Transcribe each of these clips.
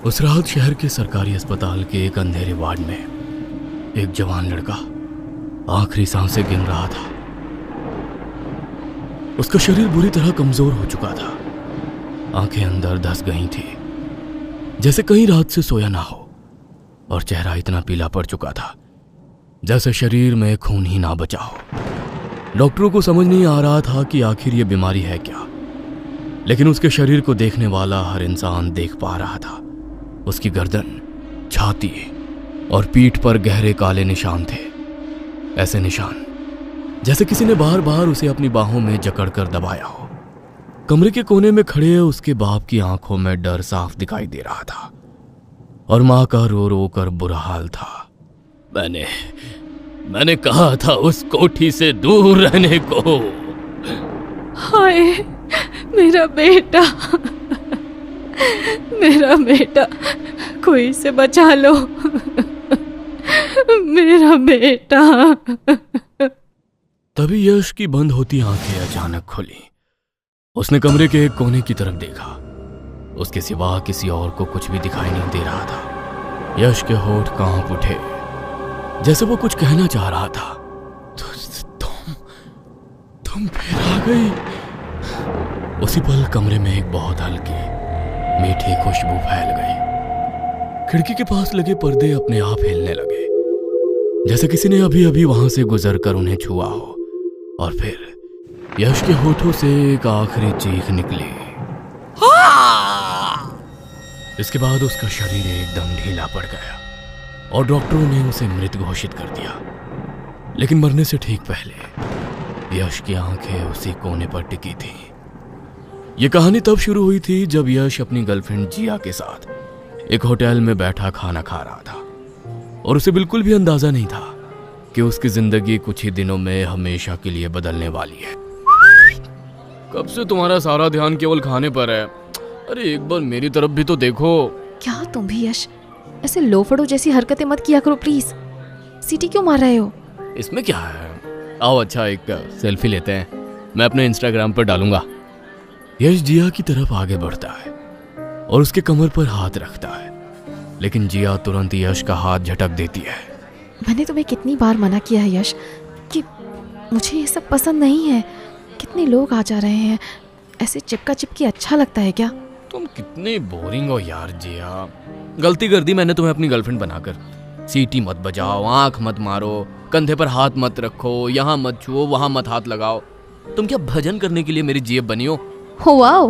उस रात शहर के सरकारी अस्पताल के एक अंधेरे वार्ड में एक जवान लड़का आखिरी सांसें गिन रहा था। उसका शरीर बुरी तरह कमजोर हो चुका था। आंखें अंदर धंस गई थी, जैसे कहीं रात से सोया ना हो, और चेहरा इतना पीला पड़ चुका था जैसे शरीर में खून ही ना बचा हो। डॉक्टरों को समझ नहीं आ रहा था कि आखिर ये बीमारी है क्या, लेकिन उसके शरीर को देखने वाला हर इंसान देख पा रहा था। उसकी गर्दन, छाती और पीठ पर गहरे काले निशान थे, ऐसे निशान जैसे किसी ने बार बार उसे अपनी बाहों में जकड़कर दबाया हो। कमरे के कोने में खड़े उसके बाप की आंखों में डर साफ दिखाई दे रहा था, और मां का रो रो कर बुरा हाल था। मैंने कहा था उस कोठी से दूर रहने को। हाय मेरा बेटा, मेरा बेटा, कोई इसे बचा लो, मेरा बेटा। तभी यश की बंद होती आंखें अचानक खुली। उसने कमरे के एक कोने की तरफ देखा। उसके सिवा किसी और को कुछ भी दिखाई नहीं दे रहा था। यश के होठ कांप उठे, जैसे वो कुछ कहना चाह रहा था। तुम फिर आ गई। उसी पल कमरे में एक बहुत हल्की मीठी खुशबू फैल गई। खिड़की के पास लगे पर्दे अपने आप हिलने लगे, जैसे किसी ने अभी अभी वहां से गुजरकर उन्हें छुआ हो। और फिर यश के होठों से एक आखिरी चीख निकली। इसके बाद उसका शरीर एकदम ढीला पड़ गया और डॉक्टरों ने उसे मृत घोषित कर दिया। लेकिन मरने से ठीक पहले यश की आंखें उसी कोने पर टिकी थी। यह कहानी तब शुरू हुई थी जब यश अपनी गर्लफ्रेंड जिया के साथ एक होटल में बैठा खाना खा रहा था, और उसे बिल्कुल भी अंदाजा नहीं था कि उसकी जिंदगी कुछ ही दिनों में हमेशा के लिए बदलने वाली है। कब से तुम्हारा सारा ध्यान केवल खाने पर है? अरे एक बार मेरी तरफ भी तो देखो। क्या तुम भी यश ऐसे लोफड़ों जैसी हरकतें मत किया करो प्लीज। सीटी क्यों मार रहे हो? इसमें क्या है? आओ अच्छा एक सेल्फी लेते हैं, मैं अपने इंस्टाग्राम पर डालूंगा। यश जिया की तरफ आगे बढ़ता है और उसके कमर पर हाथ रखता है, लेकिन जिया तुरंत यश का हाथ झटक देती है। मैंने तुम्हें कितनी बार मना किया है यश कि मुझे ये सब पसंद नहीं है। कितने लोग आ जा रहे हैं, ऐसे चिपका चिपकी अच्छा लगता है क्या? तुम कितनी बोरिंग हो यार जिया। गलती कर दी मैंने तुम्हें अपनी गर्लफ्रेंड बनाकर। सीटी मत बजाओ, आंख मत मारो, कंधे पर हाथ मत रखो, यहाँ मत छुओ, वहां मत हाथ लगाओ। तुम क्या भजन करने के लिए मेरी जेब बनी हो? वाओ,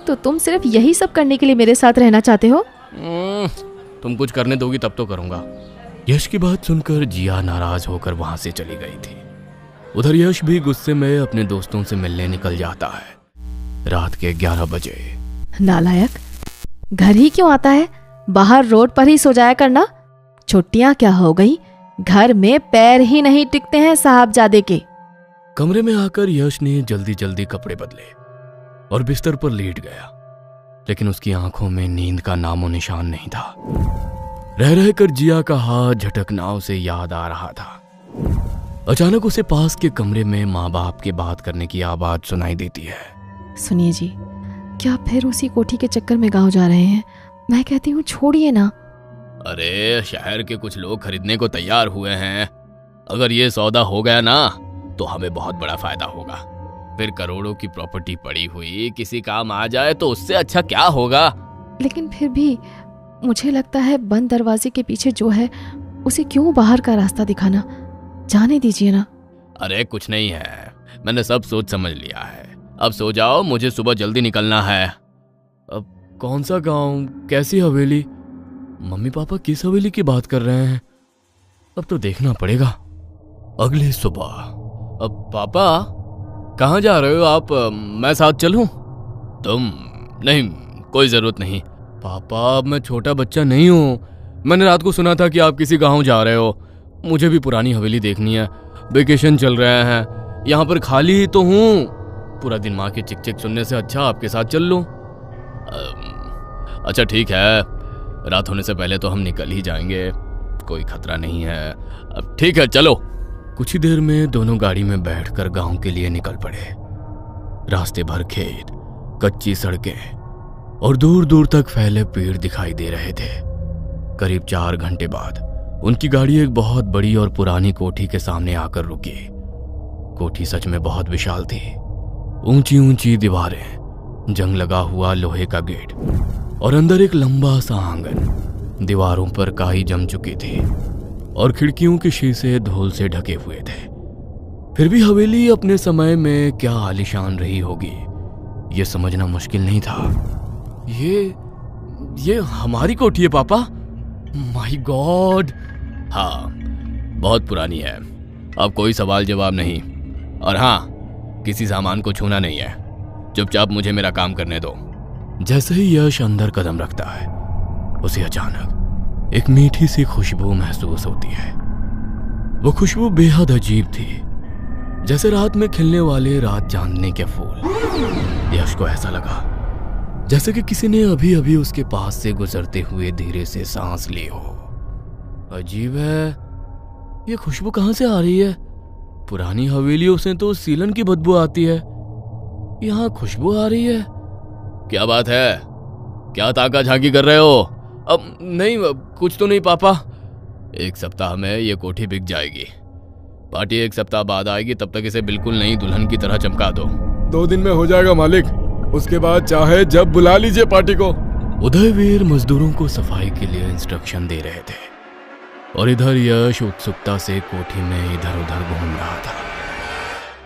तो तुम सिर्फ यही सब करने के लिए मेरे साथ रहना चाहते हो? तुम कुछ करने दोगी तब तो करूंगा। यश की बात सुनकर जिया नाराज होकर वहां से चली गई थी। उधर यश भी गुस्से में अपने दोस्तों से मिलने निकल जाता है। रात के 11 बजे। नालायक, घर ही क्यों आता है? बाहर रोड पर ही सो जाया करना। छुट्टियां क्या हो गई, घर में पैर ही नहीं टिकते हैं साहबजादे के। कमरे में आकर यश ने जल्दी जल्दी कपड़े बदले और बिस्तर पर लेट गया, लेकिन उसकी आंखों में नींद का नामो निशान नहीं था। रह रहकर जिया का हाथ झटकना उसे याद आ रहा था। अचानक उसे पास के कमरे में माँ बाप के बात करने की आवाज सुनाई देती है। सुनिए जी, क्या फिर उसी कोठी के चक्कर में गांव जा रहे हैं? मैं कहती हूँ छोड़िए ना। अरे शहर के कुछ लोग खरीदने को तैयार हुए हैं। अगर ये सौदा हो गया ना तो हमें बहुत बड़ा फायदा होगा। फिर करोड़ों की प्रॉपर्टी पड़ी हुई किसी काम आ जाए तो उससे अच्छा क्या होगा? लेकिन फिर भी मुझे लगता है बंद दरवाजे के पीछे जो है उसे क्यों बाहर का रास्ता दिखाना। जाने दीजिए ना। अरे कुछ नहीं है, मैंने सब सोच समझ लिया है। अब सो जाओ, मुझे सुबह जल्दी निकलना है। अब कौन सा गांव, कैसी हवेली? मम्मी पापा किस हवेली की बात कर रहे हैं? अब तो देखना पड़ेगा। अगली सुबह। अब पापा कहाँ जा रहे हो आप? मैं साथ चलूं? तुम नहीं, कोई जरूरत नहीं। पापा अब मैं छोटा बच्चा नहीं हूँ। मैंने रात को सुना था कि आप किसी गांव जा रहे हो। मुझे भी पुरानी हवेली देखनी है। वेकेशन चल रहे हैं, यहाँ पर खाली ही तो हूँ। पूरा दिन माँ की चिक चिक सुनने से अच्छा आपके साथ चल लूं। अच्छा ठीक है, रात होने से पहले तो हम निकल ही जाएंगे, कोई खतरा नहीं है। अब ठीक है चलो। कुछ ही देर में दोनों गाड़ी में बैठकर गांव के लिए निकल पड़े। रास्ते भर खेत, कच्ची सड़कें और दूर दूर तक फैले पेड़ दिखाई दे रहे थे। करीब 4 घंटे बाद उनकी गाड़ी एक बहुत बड़ी और पुरानी कोठी के सामने आकर रुकी। कोठी सच में बहुत विशाल थी। ऊंची ऊंची दीवारें, जंग लगा हुआ लोहे का गेट और अंदर एक लंबा सा आंगन। दीवारों पर काई जम चुकी थी और खिड़कियों के शीशे धूल से ढके हुए थे। फिर भी हवेली अपने समय में क्या आलीशान रही होगी, ये समझना मुश्किल नहीं था। ये हमारी कोठी है पापा? My God! हाँ, बहुत पुरानी है। अब कोई सवाल जवाब नहीं। और हाँ, किसी सामान को छूना नहीं है। चुपचाप मुझे मेरा काम करने दो। जैसे ही यश अंदर कदम रखता है, उसे अचानक एक मीठी सी खुशबू महसूस होती है। वो खुशबू बेहद अजीब थी, जैसे रात में खिलने वाले रात चांदनी के फूल। यश को ऐसा लगा जैसे कि किसी ने अभी अभी उसके पास से गुजरते हुए धीरे से सांस ली हो। अजीब है, ये खुशबू कहां से आ रही है? पुरानी हवेलियों से तो सीलन की बदबू आती है, यहाँ खुशबू आ रही है। क्या बात है? क्या ताका झांकी कर रहे हो? अब नहीं, कुछ तो नहीं पापा। 1 सप्ताह में ये कोठी बिक जाएगी। पार्टी 1 सप्ताह बाद आएगी, तब तक इसे बिल्कुल नई दुल्हन की तरह चमका दो। 2 दिन में हो जाएगा मालिक, उसके बाद चाहे जब बुला लीजिए पार्टी को। उदयवीर मजदूरों को सफाई के लिए इंस्ट्रक्शन दे रहे थे और इधर यश उत्सुकता से कोठी में इधर उधर घूम रहा था।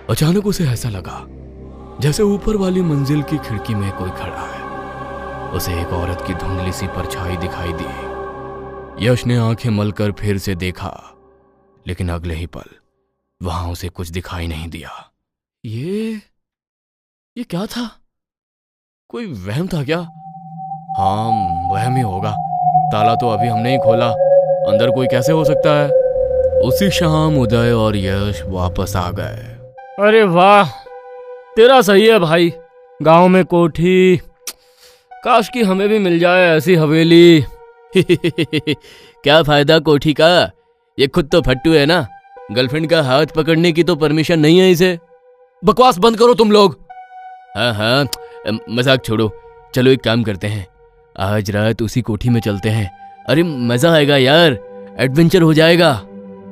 अचानक उसे ऐसा लगा जैसे ऊपर वाली मंजिल की खिड़की में कोई खड़ा है। उसे एक औरत की धुंधली सी परछाई दिखाई दी। यश ने आंखें मलकर फिर से देखा, लेकिन अगले ही पल वहां उसे कुछ दिखाई नहीं दिया। ये क्या था? कोई वहम था क्या? हाँ, वहम ही होगा। ताला तो अभी हमने ही खोला, अंदर कोई कैसे हो सकता है? उसी शाम उदय और यश वापस आ गए। अरे वाह, तेरा सही है भाई। गांव में कोठी, काश कि हमें भी मिल जाए ऐसी हवेली। क्या फायदा कोठी का? ये खुद तो फट्टू है ना। गर्लफ्रेंड का हाथ पकड़ने की तो परमिशन नहीं है इसे। बकवास बंद करो तुम लोग। हाँ, मजाक छोड़ो। चलो एक काम करते हैं, आज रात उसी कोठी में चलते हैं। अरे मजा आएगा यार, एडवेंचर हो जाएगा।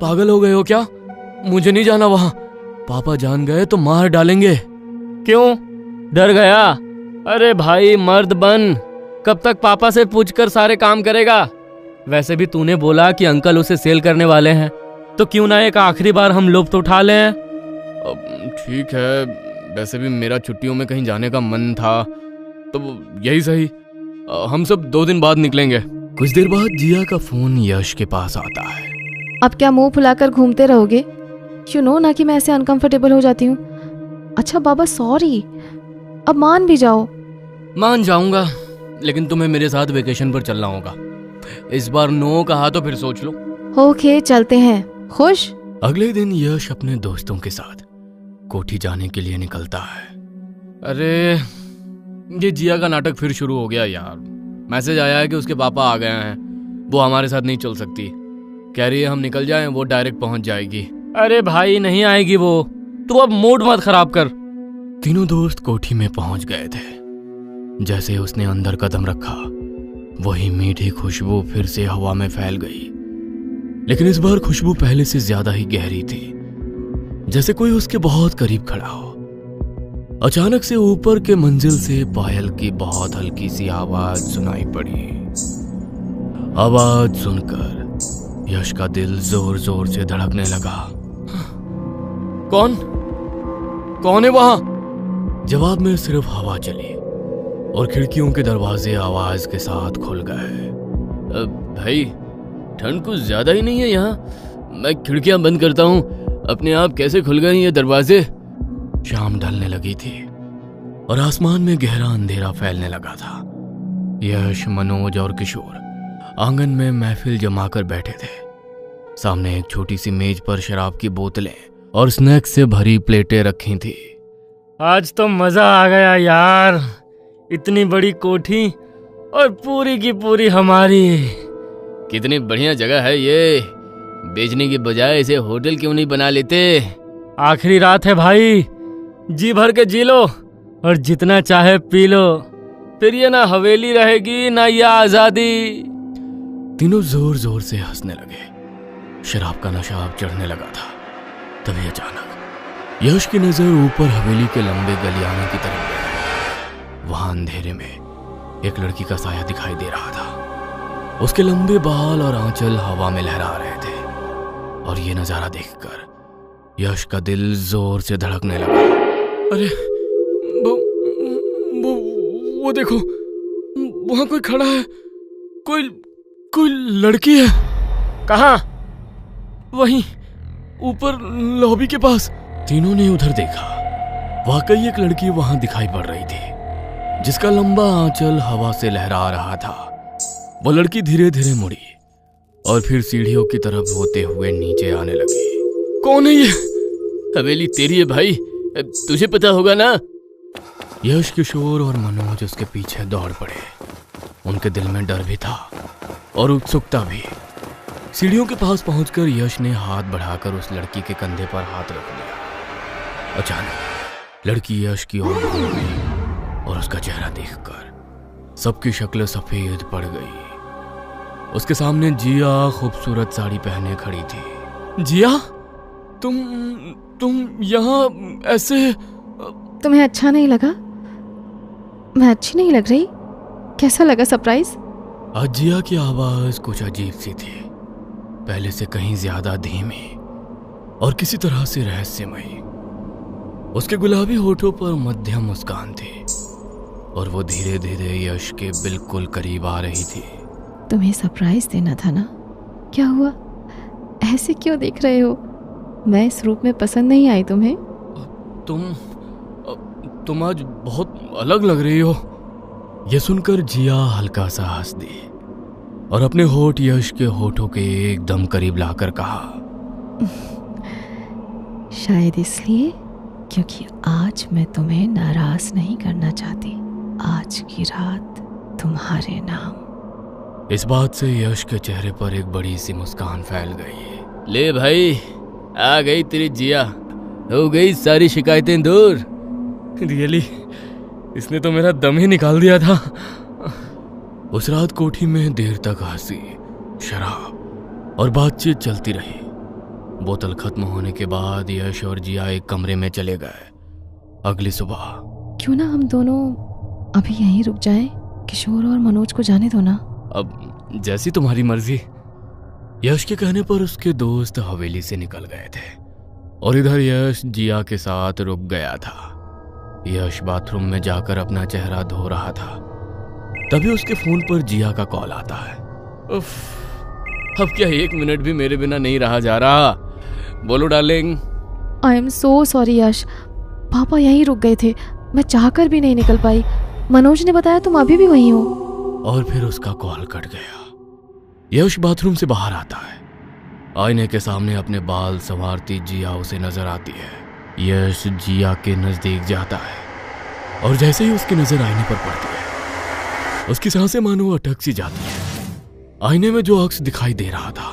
पागल हो गए हो क्या? मुझे नहीं जाना वहां। पापा जान गए तो मार डालेंगे। क्यों, डर गया? अरे भाई मर्द बन, कब तक पापा से पूछकर सारे काम करेगा? वैसे भी तूने बोला कि अंकल उसे सेल करने वाले हैं, तो क्यों ना एक आखिरी बार हम लुत्फ उठा लें। ठीक है, वैसे भी मेरा छुट्टियों में कहीं जाने का मन था, तो यही सही। हम सब 2 दिन बाद निकलेंगे। कुछ देर बाद जिया का फोन यश के पास आता है। अब क्या मुंह फुलाकर घूमते रहोगे? यू नो ना कि मैं ऐसे अनकंफर्टेबल हो जाती हूँ। अच्छा बाबा सॉरी, अब मान भी जाओ। मान जाऊंगा, लेकिन तुम्हें मेरे साथ वेकेशन पर चलना होगा। इस बार नो कहा तो फिर सोच लो। ओके, चलते हैं। खुश? अगले दिन यश अपने दोस्तों के साथ कोठी जाने के लिए निकलता है। अरे ये जिया का नाटक फिर शुरू हो गया यार। मैसेज आया है कि उसके पापा आ गए हैं, वो हमारे साथ नहीं चल सकती। कह रही है हम निकल जाएं, वो डायरेक्ट पहुंच जाएगी। अरे भाई नहीं आएगी वो, तू अब मूड मत खराब कर। तीनों दोस्त कोठी में पहुंच गए थे। जैसे ही उसने अंदर कदम रखा, वही मीठी खुशबू फिर से हवा में फैल गई। लेकिन इस बार खुशबू पहले से ज्यादा ही गहरी थी, जैसे कोई उसके बहुत करीब खड़ा हो। अचानक से ऊपर के मंजिल से पायल की बहुत हल्की सी आवाज सुनाई पड़ी। आवाज सुनकर यश का दिल जोर जोर से धड़कने लगा। कौन है वहां? जवाब में सिर्फ हवा चली और खिड़कियों के दरवाजे आवाज के साथ खुल गए। भाई ठंड कुछ ज्यादा ही नहीं है यहाँ? मैं खिड़कियां बंद करता हूँ, अपने आप कैसे खुल गए ये दरवाजे? शाम ढलने लगी थी और आसमान में गहरा अंधेरा फैलने लगा था। यश, मनोज और किशोर आंगन में महफिल जमाकर बैठे थे। सामने एक छोटी सी मेज पर शराब की बोतलें और स्नैक्स से भरी प्लेटें रखी थी। आज तो मजा आ गया यार, इतनी बड़ी कोठी और पूरी की पूरी हमारी। कितनी बढ़िया जगह है ये, बेचने की बजाय इसे होटल क्यों नहीं बना लेते? आखिरी रात है भाई, जी भर के जी लो और जितना चाहे पी लो। फिर ये ना हवेली रहेगी ना ये आजादी। तीनों जोर जोर से हंसने लगे। शराब का नशा अब चढ़ने लगा था। तभी अचानक यश की नजर ऊपर हवेली के लंबे गलियाने की तरफ गई। वहां अंधेरे में एक लड़की का साया दिखाई दे रहा था। उसके लंबे बाल और आंचल हवा में लहरा रहे थे और ये नजारा देखकर यश का दिल जोर से धड़कने लगा। अरे वो देखो, वहां कोई खड़ा है। कोई लड़की है। कहाँ? वहीं ऊपर लॉबी के पास। तीनों ने उधर देखा। वाकई एक लड़की वहां दिखाई पड़ रही थी जिसका लंबा आंचल हवा से लहरा रहा था। वो लड़की धीरे धीरे मुड़ी और फिर सीढ़ियों की तरफ होते हुए नीचे आने लगी। कौन है ये? हवेली तेरी है भाई, तुझे पता होगा ना। यश, किशोर और मनोज उसके पीछे दौड़ पड़े। उनके दिल में डर भी था और उत्सुकता भी। सीढ़ियों के पास पहुंचकर यश ने हाथ बढ़ाकर उस लड़की के कंधे पर हाथ रख दिया। अचानक लड़की यश की ओर घूम गई और उसका चेहरा देखकर सबकी शक्ल सफेद पड़ गई। उसके सामने जिया खूबसूरत साड़ी पहने खड़ी थी। जिया, तुम यहाँ ऐसे? तुम्हें अच्छा नहीं लगा? मैं अच्छी नहीं लग रही? कैसा लगा सरप्राइज? आज जिया की आवाज कुछ अजीब सी थी, पहले से कहीं ज्यादा धीमी और किसी तरह से रहस्यमयी। उसके गुलाबी होठों पर मध्यम मुस्कान थी और वो धीरे धीरे यश के बिल्कुल करीब आ रही थी। तुम्हें सरप्राइज देना था ना? क्या हुआ? ऐसे क्यों देख रहे हो? मैं इस रूप में पसंद नहीं आई तुम्हें? तुम आज बहुत अलग लग रही हो। यह सुनकर जिया हल्का सा हंस दी और अपने होठ यश के होठों के एकदम करीब लाकर कहा, शायद इसलिए क्योंकि आज मैं तुम्हें नाराज नहीं करना चाहती। आज की रात तुम्हारे नाम। इस बात से यश के चेहरे पर एक बड़ी सी मुस्कान फैल गई। ले भाई, आ गई तेरी जिया, हो गई सारी शिकायतें दूर। रियली, इसने तो मेरा दम ही निकाल दिया था। उस रात कोठी में देर तक हंसी, शराब और बातचीत चलती रही। बोतल खत्म होने के बाद यश और जिया एक कमरे में चले गए। अगली सुबह क्यों ना हम दोनों अभी यहीं रुक जाएं? किशोर और मनोज को जाने दो ना। अब जैसी तुम्हारी मर्जी। यश के कहने पर उसके दोस्त हवेली से निकल गए थे और इधर यश जिया के साथ रुक गया था। यश बाथरूम में जाकर अपना चेहरा धो रहा था, तभी उसके फोन पर जिया का कॉल आता है। उफ, अब क्या 1 मिनट भी मेरे बिना नहीं रहा जा रहा। बोलो darling. I am so sorry Yash, पापा यहीं रुक गए थे, मैं चाहकर भी नहीं निकल पाई। मनोज ने बताया तुम अभी भी वहीं हो। और फिर उसका कॉल कट गया। यश बाथरूम से बाहर आता है। आईने के सामने अपने बाल संवारती जिया उसे नजर आती है। यश जिया के नजदीक जाता है और जैसे ही उसकी नजर आईने पर पड़ती है, उसकी सांसें मानो अटक सी जाती है। आईने में जो अक्स दिखाई दे रहा था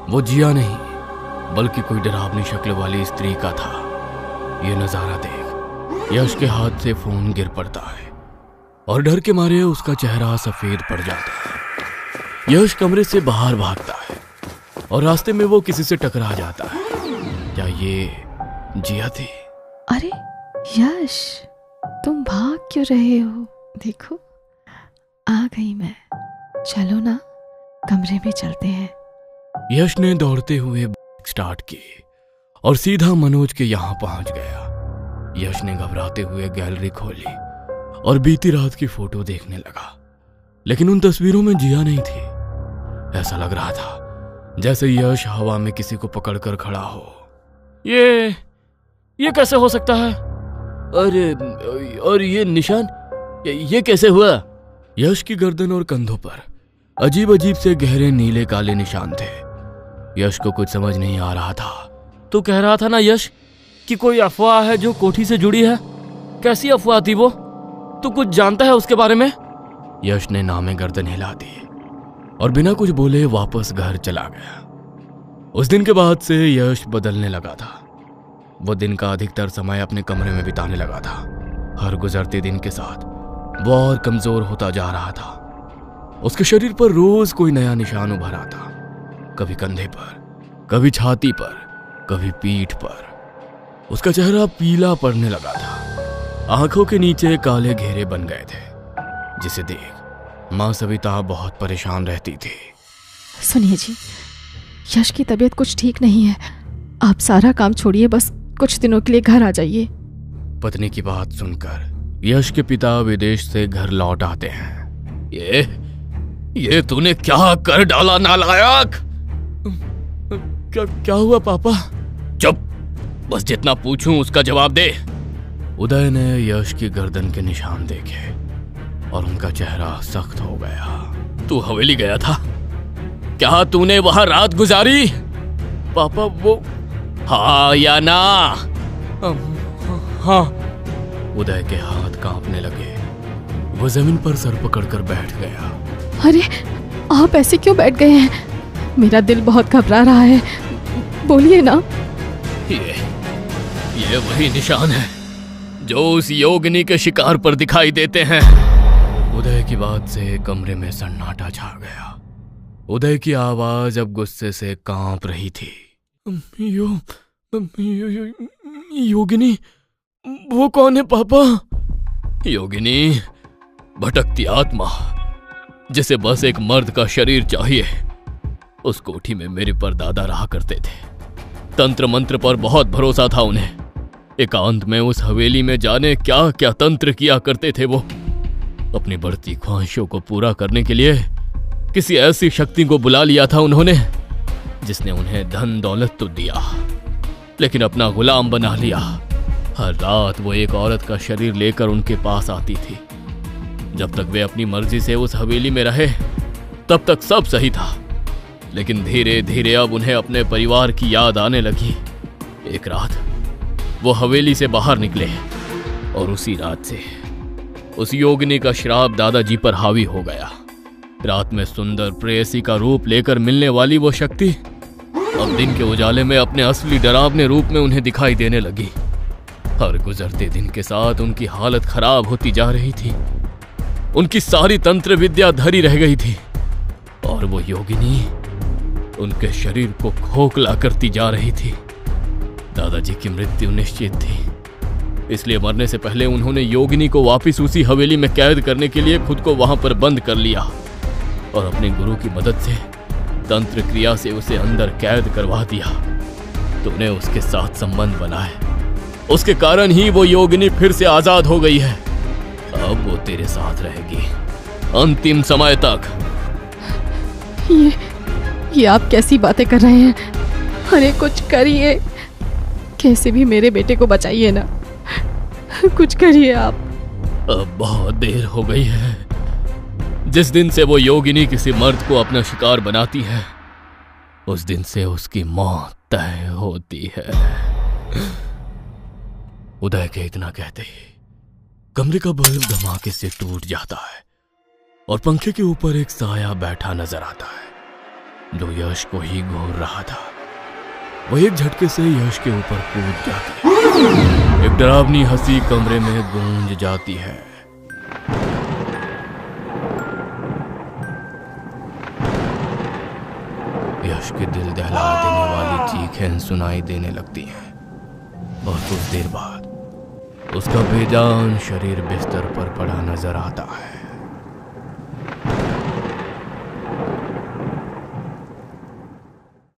वो जिया नहीं बल्कि कोई डरावनी शक्ल वाली स्त्री का था। ये नजारा देख यश के हाथ से फोन गिर पड़ता है और डर के मारे उसका चेहरा सफेद पड़ जाता है। यश कमरे से बाहर भागता है और रास्ते में वो किसी से टकरा जाता है। क्या ये जिया थी? अरे यश, तुम भाग क्यों रहे हो? देखो आ गई मैं। चलो ना, कमरे में चलते हैं। यश ने दौड़ते हुए स्टार्ट की और सीधा मनोज के यहाँ पहुंच गया। यश ने घबराते हुए गैलरी खोली और बीती रात की फोटो देखने लगा, लेकिन उन तस्वीरों में जिया नहीं थी। ऐसा लग रहा था जैसे यश हवा में किसी को पकड़कर खड़ा हो। ये कैसे हो सकता है? अरे, और ये निशान ये कैसे हुआ? यश की गर्दन और कंधों पर अजीब अजीब से गहरे नीले काले निशान थे। यश को कुछ समझ नहीं आ रहा था। तू कह रहा था ना यश कि कोई अफवाह है जो कोठी से जुड़ी है। कैसी अफवाह थी वो? तू कुछ जानता है उसके बारे में? यश ने नामे गर्दन हिला दी और बिना कुछ बोले वापस घर चला गया। उस दिन के बाद से यश बदलने लगा था। वो दिन का अधिकतर समय अपने कमरे में बिताने लगा था। हर गुजरते दिन के साथ वो और कमजोर होता जा रहा था। उसके शरीर पर रोज कोई नया निशान उभर आता, कभी कंधे पर, कभी छाती पर, कभी पीठ पर। उसका चेहरा पीला पड़ने लगा था। आंखों के नीचे काले घेरे बन गए थे, जिसे देख मां सविता बहुत परेशान रहती थी। सुनिए जी, यश की तबीयत कुछ ठीक नहीं है। आप सारा काम छोड़िए, बस कुछ दिनों के लिए घर आ जाइए। पत्नी की बात सुनकर यश के पिता विदेश से घर लौट आते हैं। ये तूने क्या कर डाला नालायक? क्या हुआ पापा? चुप, बस जितना पूछूं उसका जवाब दे। उदय ने यश की गर्दन के निशान देखे और उनका चेहरा सख्त हो गया। तू हवेली गया था? क्या तूने वहां रात गुजारी? पापा वो हाँ या ना? हाँ। उदय के हाथ कांपने लगे। वो जमीन पर सर पकड़कर बैठ गया। अरे आप ऐसे क्यों बैठ गए हैं? मेरा दिल बहुत घबरा रहा है, बोलिए ना। ये वही निशान है जो उस योगिनी के शिकार पर दिखाई देते हैं। उदय की बात से कमरे में सन्नाटा छा गया। उदय की आवाज अब गुस्से से कांप रही थी। योगिनी? वो कौन है पापा? योगिनी भटकती आत्मा, जिसे बस एक मर्द का शरीर चाहिए। उस कोठी में मेरे परदादा रहा करते थे। तंत्र मंत्र पर बहुत भरोसा था उन्हें। एकांत में उस हवेली में जाने क्या क्या तंत्र किया करते थे वो। अपनी बढ़ती ख्वाहिशों को पूरा करने के लिए किसी ऐसी शक्ति को बुला लिया था उन्होंने, जिसने उन्हें धन दौलत तो दिया, लेकिन अपना गुलाम बना लिया। हर रात वो एक औरत का शरीर लेकर उनके पास आती थी। जब तक वे अपनी मर्जी से उस हवेली में रहे तब तक सब सही था, लेकिन धीरे धीरे अब उन्हें अपने परिवार की याद आने लगी। एक रात वो हवेली से बाहर निकले और उसी रात से उस योगिनी का श्राप दादाजी पर हावी हो गया। रात में सुंदर प्रेयसी का रूप लेकर मिलने वाली वो शक्ति अब दिन के उजाले में अपने असली डरावने रूप में उन्हें दिखाई देने लगी। हर गुजरते दिन के साथ उनकी हालत खराब होती जा रही थी। उनकी सारी तंत्र विद्या धरी रह गई थी और वो योगिनी उनके शरीर को खोखला करती जा रही थी। दादाजी की मृत्यु निश्चित थी, इसलिए मरने से पहले उन्होंने योगिनी को वापस उसी हवेली में कैद करने के लिए खुद को वहां पर बंद कर लिया और अपने गुरु की मदद से तंत्र क्रिया से उसे अंदर कैद करवा दिया। तूने उसके साथ संबंध बनाए, उसके कारण ही वो योगिनी फिर से आजाद हो गई है। अब वो तेरे साथ रहेगी अंतिम समय तक। ये आप कैसी बातें कर रहे हैं? अरे कुछ करिए, कैसे भी मेरे बेटे को बचाइए ना, कुछ करिए आप। अब बहुत देर हो गई है। जिस दिन से वो योगिनी किसी मर्द को अपना शिकार बनाती है, उस दिन से उसकी मौत तय होती है। उदय के इतना कहते ही कमरे का बल्ब धमाके से टूट जाता है और पंखे के ऊपर एक साया बैठा नजर आता है जो यश को ही घूर रहा था। वह एक झटके से यश के ऊपर कूद जाती है। एक डरावनी हंसी कमरे में गूंज जाती है। यश के दिल दहला देने वाली चीखें सुनाई देने लगती हैं और कुछ देर बाद उसका बेजान शरीर बिस्तर पर पड़ा नजर आता है।